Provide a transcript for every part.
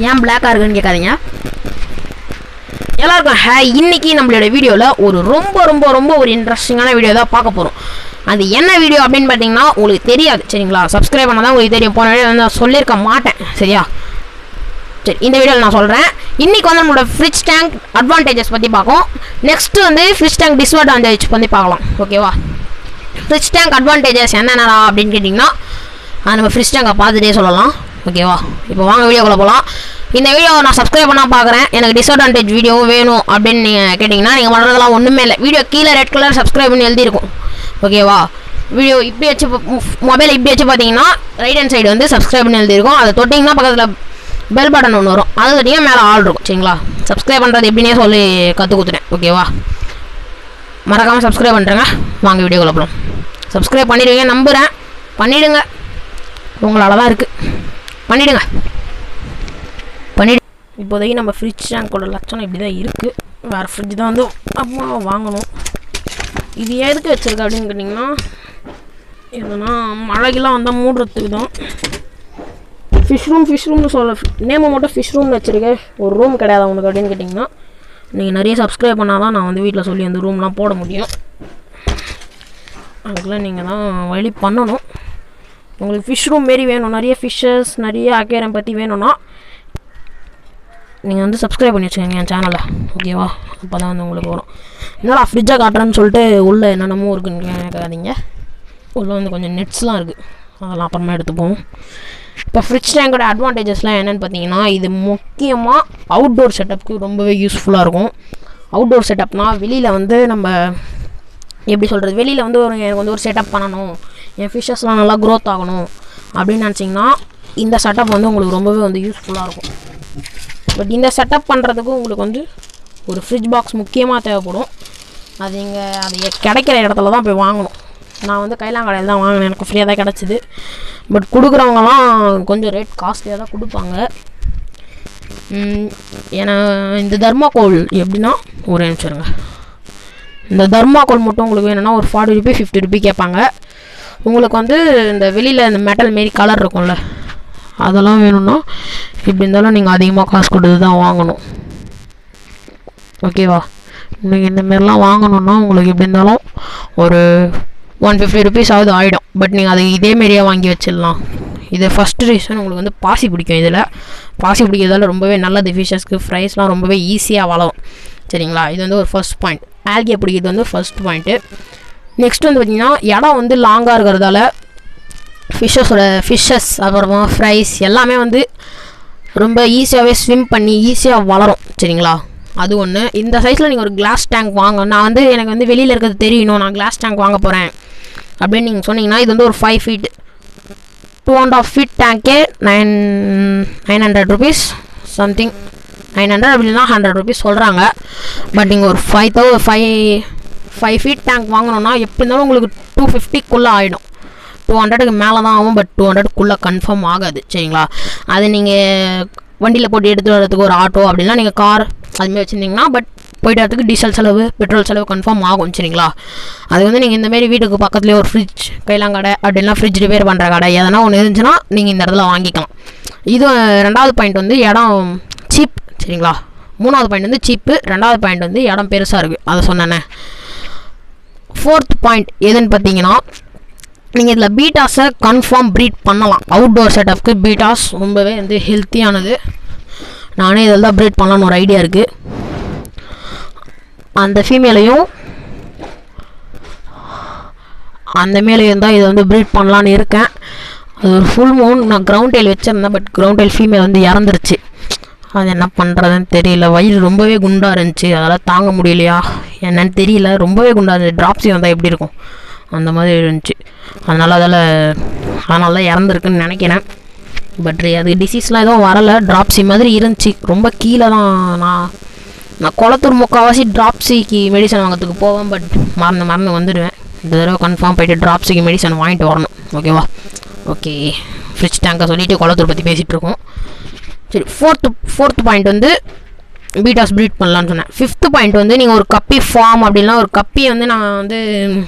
ஏன் பிளாக்காக இருக்குன்னு கேட்காதீங்க. எல்லாருக்கும் ஹாய். இன்னைக்கு நம்மளோட வீடியோவில் ஒரு ரொம்ப ரொம்ப ரொம்ப ஒரு இன்ட்ரெஸ்டிங்கான வீடியோ தான் பார்க்க போகிறோம். அது என்ன வீடியோ அப்படின்னு பார்த்தீங்கன்னா உங்களுக்கு தெரியாது சரிங்களா. சப்ஸ்கிரைப் பண்ணால் தான் உங்களுக்கு தெரியும். போன வீடியோ வந்து சொல்லியிருக்க மாட்டேன் சரியா. சரி, இந்த வீடியோவில் நான் சொல்கிறேன். இன்றைக்கி வந்து நம்மளோட ஃப்ரிட்ஜ் டேங்க் அட்வான்டேஜஸ் பற்றி பார்ப்போம். நெக்ஸ்ட்டு வந்து ஃப்ரிட்ஜ் டேங்க் டிஸ்அட்வான்டேஜ் பற்றி பார்க்கலாம். ஓகேவா. ஃப்ரிட்ஜ் டேங்க் அட்வான்டேஜஸ் என்னென்னா அப்படின்னு கேட்டிங்கன்னா நம்ம ஃப்ரிட்ஜ் டேங்கை பார்த்துட்டே சொல்லலாம். ஓகேவா. இப்போ வாங்க வீடியோக்குள்ளே போகலாம். இந்த வீடியோ நான் சப்ஸ்கிரைப் பண்ணால் பார்க்குறேன். எனக்கு டிஸ்அட்வான்டேஜ் வீடியோவும் வேணும் அப்படின்னு நீங்கள் கேட்டிங்கன்னா நீங்கள் பண்ணுறதெல்லாம் ஒன்றுமே இல்லை. வீடியோ கீழே ரெட் கலர் சப்ஸ்கிரைப் பண்ணி எழுதியிருக்கும். ஓகேவா. வீடியோ இப்படி வச்சு மொபைல் இப்படி வச்சு பார்த்தீங்கன்னா ரைட் ஹேண்ட் சைடு வந்து சப்ஸ்கிரைப் பண்ணி எழுதியிருக்கும். அதை தொட்டிங்கன்னா பக்கத்தில் பெல் பட்டன் ஒன்று வரும். அது தொட்டிங்கன்னா மேலே ஆள் இருக்கும் சரிங்களா. சப்ஸ்கிரைப் பண்ணுறது எப்படின்னே சொல்லி கற்றுக் கொடுத்துட்டேன். ஓகேவா. மறக்காமல் சப்ஸ்கிரைப் பண்ணுறேங்க. வாங்க வீடியோக்குள்ள போகலாம். சப்ஸ்கிரைப் பண்ணிடுவீங்க நம்புகிறேன். பண்ணிவிடுங்க. உங்களால் தான் இருக்குது. பண்ணிவிடுங்க. இப்போதைக்கு நம்ம ஃப்ரிட்ஜ் டேங்கோட லட்சணம் இப்படி தான் இருக்குது. வேறு ஃப்ரிட்ஜ் தான் வந்து அம்மா வாங்கணும். இது எதுக்கு வச்சுருக்க அப்படின்னு கேட்டிங்கன்னா எதுனா மழைக்கெல்லாம் வந்தால் மூடுறதுக்கு தான். ஃபிஷ் ரூம்னு சொல்ல நேமை மட்டும் ஃபிஷ் ரூம்னு வச்சுருக்கேன். ஒரு ரூம் கிடையாது அவனுக்கு அப்படின்னு கேட்டிங்கன்னா நீங்கள் நிறைய சப்ஸ்கிரைப் பண்ணால் தான் நான் வந்து வீட்டில் சொல்லி அந்த ரூம்லாம் போட முடியும். அதுக்குள்ளே நீங்கள் தான் வழி பண்ணணும். உங்களுக்கு ஃபிஷ் ரூம் மாரி வேணும், நிறைய ஃபிஷ்ஷஸ் நிறைய அக்வேரியம் பற்றி வேணும்னா நீங்கள் வந்து சப்ஸ்கிரைப் பண்ணி வச்சுக்கோங்க என் சேனலை. ஓகேவா. அப்போ தான் வந்து உங்களுக்கு வரும். என்னடா ஃப்ரிட்ஜை காட்டுறேன்னு சொல்லிட்டு உள்ளே என்னென்னமோ இருக்குன்னு கேட்காதீங்க. உள்ளே வந்து கொஞ்சம் நெட்ஸ்லாம் இருக்குது. அதெல்லாம் அப்புறமா எடுத்துப்போம். இப்போ ஃப்ரிட்ஜ் டேங்கோட அட்வான்டேஜஸ்லாம் என்னென்னு பார்த்தீங்கன்னா இது முக்கியமாக அவுட்டோர் செட்டப்புக்கு ரொம்பவே யூஸ்ஃபுல்லாக இருக்கும். அவுட்டோர் செட்டப்னால் வெளியில் வந்து நம்ம எப்படி சொல்கிறது, வெளியில் வந்து எனக்கு வந்து ஒரு செட்டப் பண்ணணும், என் ஃபிஷ்ஷஸ்லாம் நல்லா க்ரோத் ஆகணும் அப்படின்னு நினச்சிங்கன்னா இந்த செட்டப் வந்து உங்களுக்கு ரொம்பவே வந்து யூஸ்ஃபுல்லாக இருக்கும். பட் இந்த செட்டப் பண்ணுறதுக்கும் உங்களுக்கு வந்து ஒரு ஃப்ரிட்ஜ் பாக்ஸ் முக்கியமாக தேவைப்படும். அது கிடைக்கிற இடத்துல தான் போய் வாங்கணும். நான் வந்து கைலாங்கடையில் தான் வாங்கினேன். எனக்கு ஃப்ரீயாக தான் கிடச்சிது. பட் கொடுக்குறவங்கலாம் கொஞ்சம் ரேட் காஸ்ட்லியாக தான் கொடுப்பாங்க. ஏன்னா இந்த தர்மாக்கோல் எப்படின்னா ஒரு நிமிஷருங்க. இந்த தர்மாக்கோல் மட்டும் உங்களுக்கு வேணும்னா ஒரு 40 ரூபி 50 ரூபி கேட்பாங்க. உங்களுக்கு வந்து இந்த வெளியில் இந்த மெட்டல் மாரி கலர் இருக்கும்ல அதெல்லாம் வேணும்னா இப்படி இருந்தாலும் நீங்கள் அதிகமாக காசு கொடுத்து தான் வாங்கணும். ஓகேவா. நீங்கள் இந்தமாரிலாம் வாங்கணுன்னா உங்களுக்கு எப்படி இருந்தாலும் ஒரு 150 ருபீஸ் ஆகுது ஆகிடும். பட் நீங்கள் அதை இதேமாரியாக வாங்கி வச்சிடலாம். இது ஃபஸ்ட்டு ரீசன் உங்களுக்கு வந்து பாசி பிடிக்கும். இதில் பாசி பிடிக்கிறதால ரொம்பவே நல்லது. ஃபிஷஸ்க்கு ஃப்ரைஸ்லாம் ரொம்பவே ஈஸியாக வளரும் சரிங்களா. இது வந்து ஒரு ஃபர்ஸ்ட் பாயிண்ட். ஆல்கே பிடிக்கிறது வந்து ஃபர்ஸ்ட் பாயிண்ட்டு. நெக்ஸ்ட் வந்து பார்த்திங்கன்னா இடம் வந்து லாங்காக இருக்கிறதால ஃபிஷ்ஷஸ் அப்புறமா ஃப்ரைஸ் எல்லாமே வந்து ரொம்ப ஈஸியாகவே ஸ்விம் பண்ணி ஈஸியாக வளரும் சரிங்களா. அது ஒன்று. இந்த சைஸில் நீங்கள் ஒரு கிளாஸ் டேங்க் வாங்க. நான் வந்து எனக்கு வந்து வெளியில் இருக்கிறது தெரியணும், நான் கிளாஸ் டேங்க் வாங்க போகிறேன் அப்படின்னு நீங்கள் சொன்னீங்கன்னா இது வந்து ஒரு 5 feet 2.5 feet டேங்க்கே 900 rupees சம்திங் 900 அப்படின்னா 100 rupees சொல்கிறாங்க. பட் நீங்கள் ஒரு 5 feet டேங்க் வாங்கணுன்னா எப்படி இருந்தாலும் உங்களுக்கு 250க்குள்ளே ஆகிடும். 200க்கு மேலே தான் ஆகும். பட் 200க்குள்ளே கன்ஃபார்ம் ஆகாது சரிங்களா. அது நீங்கள் வண்டியில் போட்டு எடுத்துகிட்டு வரதுக்கு ஒரு ஆட்டோ அப்படின்னா நீங்கள் கார் அதுமாதிரி வச்சுருந்தீங்கன்னா பட் போய்ட்டு வரதுக்கு டீசல் செலவு பெட்ரோல் செலவு கன்ஃபார்ம் ஆகும் சரிங்களா. அது வந்து நீங்கள் இந்தமாரி வீட்டுக்கு பக்கத்துலேயே ஒரு ஃப்ரிட்ஜ் கைலாங்கடை அப்படின்னா ஃப்ரிட்ஜ் ரிப்பேர் பண்ணுற கடை எதனா ஒன்று இருந்துச்சுன்னா நீங்கள் இந்த இடத்துல வாங்கிக்கலாம். இது 2வது பாயிண்ட் வந்து இடம் சீப் சரிங்களா. 3வது பாயிண்ட் வந்து சீப்பு. 2வது பாயிண்ட் வந்து இடம் பெருசாக இருக்குது. அதை சொன்னேன்னே. 4th பாயிண்ட் எதுன்னு பார்த்தீங்கன்னா நீங்கள் இதில் பீட்டாஸை கன்ஃபார்ம் ப்ரீட் பண்ணலாம். அவுட்டோர் செட்டப்புக்கு பீட்டாஸ் ரொம்பவே வந்து ஹெல்த்தியானது. நானே இதில் தான் ப்ரீட் பண்ணலான்னு ஒரு ஐடியா இருக்குது. அந்த ஃபீமேலையும் தான் இதை வந்து ப்ரீட் பண்ணலான்னு இருக்கேன். அது ஒரு ஃபுல் மூன். நான் கிரவுண்ட் டெயில் வச்சுருந்தேன். பட் கிரவுண்ட் டெயில் ஃபீமேல் வந்து இறந்துருச்சு. அது என்ன பண்ணுறதுன்னு தெரியல. வயிறு ரொம்பவே குண்டாக இருந்துச்சு. அதெல்லாம் தாங்க முடியலையா என்னன்னு தெரியல. ரொம்பவே குண்டாக இருந்துச்சு. ட்ராப்ஸி வந்தால் எப்படி இருக்கும் அந்த மாதிரி இருந்துச்சு. அதனால தான் இறந்துருக்குன்னு நினைக்கிறேன். பட் அது டிசீஸ்லாம் எதுவும் வரலை. ட்ராப்ஸி மாதிரி இருந்துச்சு. ரொம்ப கீழே தான். நான் குளத்தூர் முக்கால்வாசி ட்ராப்ஸிக்கு மெடிசன் வாங்கிறதுக்கு போவேன். பட் மறந்து வந்துடுவேன். இந்த தடவை கன்ஃபார்ம் போய்ட்டு ட்ராப்ஸிக்கு மெடிசன் வாங்கிட்டு வரணும். ஓகேவா. ஓகே. ஃப்ரிட்ஜ் டேங்கை சொல்லிவிட்டு குளத்தூர் பற்றி பேசிகிட்ருக்கோம். சரி. 4th பாயிண்ட் வந்து பீட்டாஸ் ப்ரீட் பண்ணலான்னு சொன்னேன். 5th பாயிண்ட் வந்து நீங்கள் ஒரு கப்பி ஃபார்ம் அப்படின்னா ஒரு கப்பியை வந்து நான் வந்து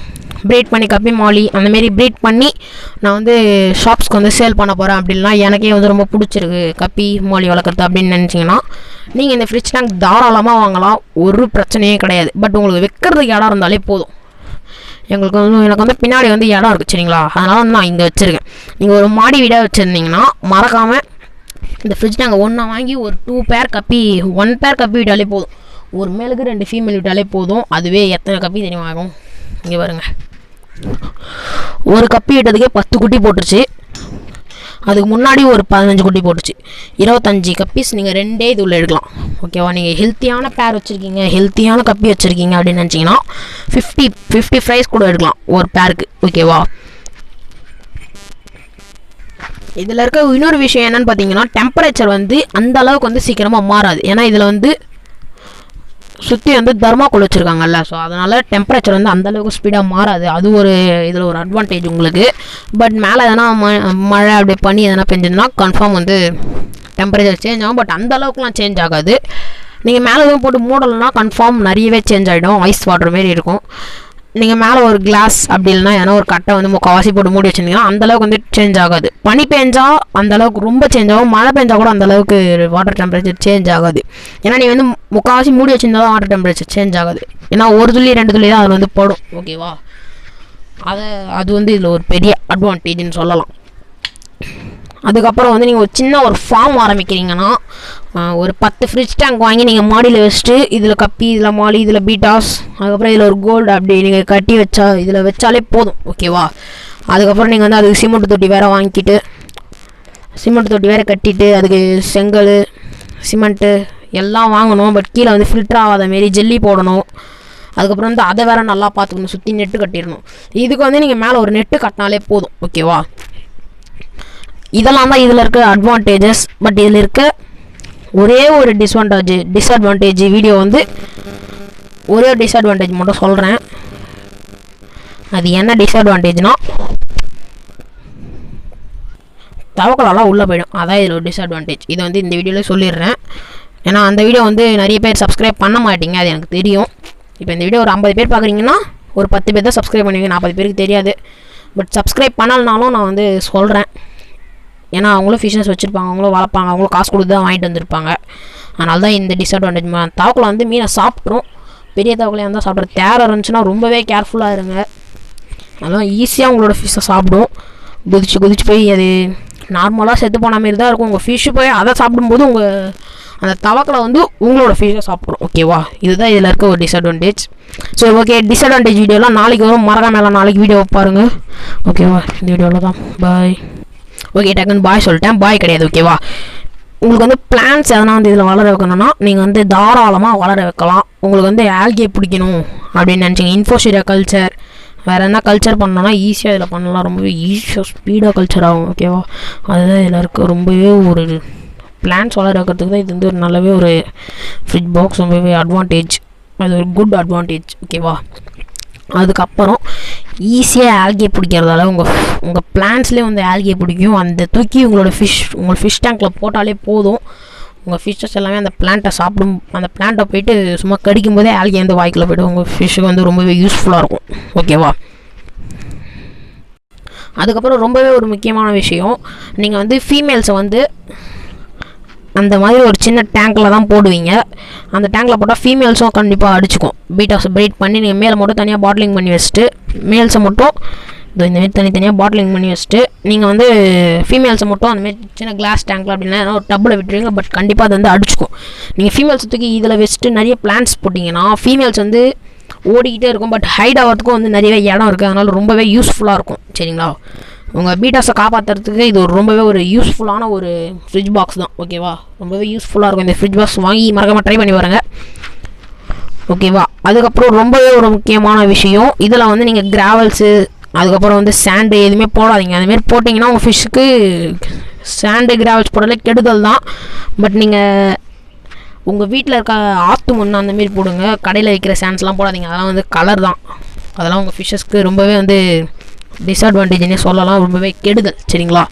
ப்ரீட் பண்ணி கப்பி மாலி அந்தமாரி ப்ரீட் பண்ணி நான் வந்து ஷாப்ஸ்க்கு வந்து சேல் பண்ண போகிறேன் அப்படின்னா எனக்கே வந்து ரொம்ப பிடிச்சிருக்கு கப்பி மாலி வளர்க்குறது அப்படின்னு நினச்சிங்கன்னா நீங்கள் இந்த ஃப்ரிட்ஜ் டேங்க் தாராளமாக வாங்கலாம், ஒரு பிரச்சனையே கிடையாது. பட் உங்களுக்கு வைக்கிறதுக்கு இடம் இருந்தாலே போதும். எனக்கு வந்து பின்னாடி வந்து இடம் இருக்குது சரிங்களா, அதனால் வந்து நான் இங்கே வச்சுருக்கேன். நீங்கள் ஒரு மாடி வீடாக வச்சுருந்தீங்கன்னா மறக்காமல் இந்த ஃப்ரிட்ஜ் நாங்கள் ஒன்றா வாங்கி ஒரு 1 பேர் கப்பி விட்டாலே போதும். ஒரு மேலுக்கு 2 ஃபீமேல் விட்டாலே போதும். அதுவே எத்தனை கப்பி தெரியுமா ஆகும்? இங்கே பாருங்க, ஒரு கப்பி விட்டதுக்கே 10 குட்டி போட்டுருச்சு. அதுக்கு முன்னாடி ஒரு 15 குட்டி போட்டுச்சு. 25 கப்பீஸ் நீங்கள் 2 இது உள்ள எடுக்கலாம். ஓகேவா? நீங்கள் ஹெல்த்தியான பேர் வச்சுருக்கீங்க, ஹெல்த்தியான கப்பி வச்சுருக்கீங்க அப்படின்னு நினச்சிங்கன்னா 50 ப்ரைஸ் கூட எடுக்கலாம் ஒரு பேருக்கு. ஓகேவா? இதில் இருக்க இன்னொரு விஷயம் என்னன்னு பார்த்தீங்கன்னா டெம்பரேச்சர் வந்து அந்த அளவுக்கு வந்து சீக்கிரமாக மாறாது. ஏன்னா இதில் வந்து சுற்றி வந்து தர்மாக்கோல் வச்சுருக்காங்கல்ல, ஸோ அதனால் டெம்பரேச்சர் வந்து அந்தளவுக்கு ஸ்பீடாக மாறாது. அது ஒரு இதில் ஒரு அட்வான்டேஜ் உங்களுக்கு. பட் மேலே எதனா மழை அப்படி பண்ணி எதனா பெஞ்சதுன்னா கன்ஃபார்ம் வந்து டெம்பரேச்சர் சேஞ்ச் ஆகும். பட் அந்த அளவுக்குலாம் சேஞ்ச் ஆகாது. நீங்கள் மேலே எதுவும் போட்டு மூடலைன்னா கன்ஃபார்ம் நிறையவே சேஞ்ச் ஆகிடும், ஐஸ் வாட்டர் மாரி இருக்கும். நீங்கள் மேலே ஒரு கிளாஸ் அப்படி இல்லைனா ஏன்னா ஒரு கட்டை வந்து முக்கால்வாசி போட்டு மூடி வச்சுருந்தீங்கன்னா அந்தளவுக்கு வந்து சேஞ்ச் ஆகாது. பனி பெஞ்சால் அந்தளவுக்கு ரொம்ப சேஞ்ச் ஆகும், மழை பெஞ்சால் கூட அந்தளவுக்கு வாட்டர் டெம்பரேச்சர் சேஞ்ச் ஆகாது. ஏன்னா நீங்கள் வந்து முக்கால்வாசி மூடி வச்சுருந்தா தான் வாட்டர் டெம்பரேச்சர் சேஞ்ச் ஆகாது. ஏன்னா 1 துளி 2 துளி தான் அதில் வந்து படும். ஓகேவா? அது வந்து இதில் ஒரு பெரிய அட்வான்டேஜ்னு சொல்லலாம். அதுக்கப்புறம் வந்து நீங்கள் ஒரு சின்ன ஒரு ஃபார்ம் ஆரம்பிக்கிறீங்கன்னா ஒரு 10 ஃப்ரிட்ஜ் டேங்க் வாங்கி நீங்கள் மாடியில் வச்சுட்டு இதில் கப்பி, இதில் மாலி, இதில் பீட்டாஸ், அதுக்கப்புறம் இதில் ஒரு கோல்டு அப்படி நீங்கள் கட்டி இதில் வச்சாலே போதும். ஓகேவா? அதுக்கப்புறம் நீங்கள் வந்து அதுக்கு சிமெண்ட் தொட்டி வேறு கட்டிட்டு அதுக்கு செங்கல், சிமெண்ட்டு எல்லாம் வாங்கணும். பட் கீழே வந்து ஃபில்டர் ஆகாத மாரி ஜெல்லி போடணும். அதுக்கப்புறம் வந்து அதை வேறு நல்லா பார்த்துக்கணும், சுற்றி நெட்டு கட்டிடணும். இதுக்கு வந்து நீங்கள் மேலே ஒரு நெட்டு கட்டினாலே போதும். ஓகேவா? இதெல்லாம் தான் இதில் இருக்க அட்வான்டேஜஸ். பட் இதில் இருக்க ஒரே ஒரு டிஸ்அட்வான்டேஜ் வீடியோ வந்து ஒரே ஒரு டிஸ்அட்வான்டேஜ் மட்டும் சொல்கிறேன். அது என்ன டிஸ்அட்வான்டேஜ்னால் தவக்கலெல்லாம் உள்ளே போயிடும். அதான் இதில் ஒரு டிஸ்அட்வான்டேஜ். இதை வந்து இந்த வீடியோவில் சொல்லிடுறேன். ஏன்னா அந்த வீடியோ வந்து நிறைய பேர் சப்ஸ்கிரைப் பண்ண மாட்டீங்க, அது எனக்கு தெரியும். இப்போ இந்த வீடியோ ஒரு 50 பேர் பார்க்குறீங்கன்னா ஒரு 10 பேர் தான் சப்ஸ்கிரைப் பண்ணுவீங்க, 40 பேருக்கு தெரியாது. பட் சப்ஸ்கிரைப் பண்ணலனாலும் நான் வந்து சொல்கிறேன். ஏன்னா அவங்களும் ஃபிஷ்ஷஸ் வச்சுருப்பாங்க, அவங்களும் வளர்ப்பாங்க, அவங்களும் காசு கொடுத்து தான் வாங்கிட்டு வந்திருப்பாங்க. அதனால தான் இந்த டிஸ்அட்வான்டேஜ். தவக்கலை வந்து மீனை சாப்பிட்ரும், பெரிய தவக்கலையாக இருந்தால் சாப்பிட்ற தேரை இருந்துச்சுன்னா ரொம்பவே கேர்ஃபுல்லாக இருங்க. அதெல்லாம் ஈஸியாக உங்களோட ஃபிஷ்ஷை சாப்பிடும். குதிச்சு போய் அது நார்மலாக செத்து போன மாரி தான் இருக்கும். உங்கள் ஃபிஷ்ஷு போய் அதை சாப்பிடும்போது அந்த தவக்கலை வந்து உங்களோட ஃபிஷ்ஷை சாப்பிடும். ஓகேவா? இதுதான் இதில் இருக்க ஒரு டிஸ்அட்வான்டேஜ். ஸோ ஓகே, டிஸ்அட்வான்டேஜ் வீடியோலாம் நாளைக்கு வரும், மறக்காம நாளைக்கு வீடியோ பாருங்கள். ஓகேவா? இந்த வீடியோவில் தான் பாய். ஓகே, டக்குன்னு பாய் சொல்லிட்டேன், பாய் கிடையாது. ஓகேவா? உங்களுக்கு வந்து பிளான்ஸ் எதனா வந்து இதில் வளர வைக்கணும்னா நீங்கள் வந்து தாராளமாக வளர வைக்கலாம். உங்களுக்கு வந்து ஆல்கே பிடிக்கணும் அப்படின்னு நினச்சிங்க, இன்ஃபோஷியா கல்ச்சர், வேறு என்ன கல்ச்சர் பண்ணோன்னா ஈஸியாக இதில் பண்ணலாம். ரொம்பவே ஈஸியாக ஸ்பீடாக கல்ச்சர் ஆகும். ஓகேவா? அதுதான் இதில் இருக்க ரொம்பவே ஒரு பிளான்ஸ் வளர வைக்கிறதுக்கு தான் இது வந்து ஒரு நல்லாவே ஒரு ஃப்ரிட்ஜ் பாக்ஸ் ரொம்பவே அட்வான்டேஜ். அது ஒரு குட் அட்வான்டேஜ். ஓகேவா? அதுக்கப்புறம் ஈஸியாக ஆல்கே பிடிக்கிறதால உங்கள் பிளான்ஸ்லேயே வந்து ஆல்கே பிடிக்கும். அந்த தூக்கி உங்கள் ஃபிஷ் டேங்க்கில் போட்டாலே போதும், உங்கள் ஃபிஷ்ஷஸ் எல்லாமே அந்த பிளான்ட்டை சாப்பிடும். அந்த பிளான்ட்டை போய்ட்டு சும்மா கடிக்கும் போதே ஆல்கே வந்து வாய்க்கில் போய்ட்டு உங்கள் ஃபிஷ்ஷுக்கு வந்து ரொம்பவே யூஸ்ஃபுல்லாக இருக்கும். ஓகேவா? அதுக்கப்புறம் ரொம்பவே ஒரு முக்கியமான விஷயம், நீங்கள் வந்து ஃபீமேல்ஸை வந்து அந்த மாதிரி ஒரு சின்ன டேங்க்கில் தான் போடுவீங்க. அந்த டேங்க்கில் போட்டால் ஃபீமேல்ஸும் கண்டிப்பாக அடிச்சுக்கும். பீட்டாஸ் ப்ரீட் பண்ணி நீங்கள் மேலே மட்டும் தனியாக பாட்டிலிங் பண்ணி வச்சுட்டு மேல்ஸை மட்டும் இந்தமாரி தனித்தனியாக பாட்டிலிங் பண்ணி வச்சுட்டு நீங்கள் வந்து ஃபீமேல்ஸை மட்டும் அந்தமாரி சின்ன கிளாஸ் டேங்க்கில் அப்படின்னா ஒரு டப்பில் விட்டுருவீங்க. பட் கண்டிப்பாக அது வந்து அடிச்சுக்கும். நீங்கள் ஃபீமேல்ஸ் தூக்கி இதில் வச்சுட்டு நிறைய பிளான்ஸ் போட்டிங்கன்னா ஃபீமேல்ஸ் வந்து ஓடிக்கிட்டே இருக்கும். பட் ஹைட் ஆகிறதுக்கும் வந்து நிறையவே இடம் இருக்குது. அதனால் ரொம்பவே யூஸ்ஃபுல்லாக இருக்கும். சரிங்களா? உங்கள் பீட்டாஸை காப்பாற்றுறதுக்கு இது ரொம்பவே ஒரு யூஸ்ஃபுல்லான ஒரு ஃப்ரிட்ஜ் பாக்ஸ் தான். ஓகேவா? ரொம்பவே யூஸ்ஃபுல்லாக இருக்கும். இந்த ஃப்ரிட்ஜ் பாக்ஸ் வாங்கி மறக்காமல் ட்ரை பண்ணி பாருங்க. ஓகேவா? அதுக்கப்புறம் ரொம்பவே ஒரு முக்கியமான விஷயம், இதில் வந்து நீங்கள் கிராவல்ஸு அதுக்கப்புறம் வந்து சாண்டு எதுவுமே போடாதீங்க. அதுமாரி போட்டிங்கன்னா உங்கள் ஃபிஷ்ஷுக்கு சாண்டு கிராவல்ஸ் போடலே கெடுதல் தான். பட் நீங்கள் உங்கள் வீட்டில் இருக்க ஆற்று மண் அந்தமாரி போடுங்க. கடையில் வைக்கிற சாண்ட்ஸ்லாம் போடாதீங்க, அதெல்லாம் வந்து கலர் தான். அதெல்லாம் உங்கள் ஃபிஷ்ஷஸ்க்கு ரொம்பவே வந்து டிஸ்அட்வான்டேஜ்னே சொல்லலாம், ரொம்பவே கெடுதல். சரிங்களா?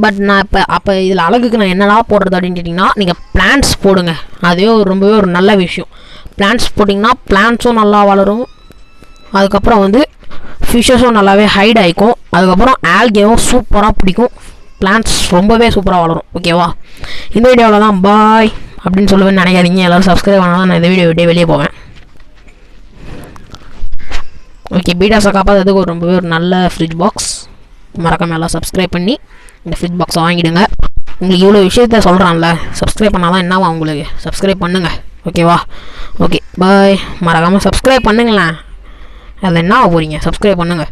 பட் நான் அப்போ இதில் அழகுக்கு நான் என்னடா போடுறது அப்படின்னு கேட்டிங்கன்னா நீங்கள் பிளான்ட்ஸ் போடுங்க. அதுவே ரொம்பவே ஒரு நல்ல விஷயம். பிளான்ட்ஸ் போட்டிங்கன்னா பிளான்ட்ஸும் நல்லா வளரும். அதுக்கப்புறம் வந்து ஃபிஷ்ஷஸும் நல்லாவே ஹைட் ஆகிக்கும். அதுக்கப்புறம் ஆல்கேவும் சூப்பராக பிடிக்கும். பிளான்ட்ஸ் ரொம்பவே சூப்பராக வளரும். ஓகேவா? இந்த வீடியோவில் தான் பாய் அப்படின்னு சொல்லுவேன்னு நினைக்காதீங்க. எல்லோரும் சப்ஸ்கிரைப் பண்ணால் நான் இந்த வீடியோ விட்டே வெளியே போவேன். ஓகே, பீட்டாஸை காப்பாற்றுறதுக்கு ரொம்பவே ஒரு நல்ல ஃப்ரிட்ஜ் பாக்ஸ். மறக்காம எல்லாம் சப்ஸ்கிரைப் பண்ணி இந்த ஃப்ரிட்ஜ் பாக்ஸை வாங்கிடுங்க. உங்களுக்கு இவ்வளோ விஷயத்த சொல்கிறான்ல, சப்ஸ்கிரைப் பண்ணால் தான் என்னவா உங்களுக்கு. சப்ஸ்கிரைப் பண்ணுங்கள். ஓகேவா? Okay bye. மறக்காமல் சப்ஸ்கிரைப் பண்ணுங்களேன். அது என்ன ஆக போகிறீங்க? சப்ஸ்கிரைப் பண்ணுங்கள்.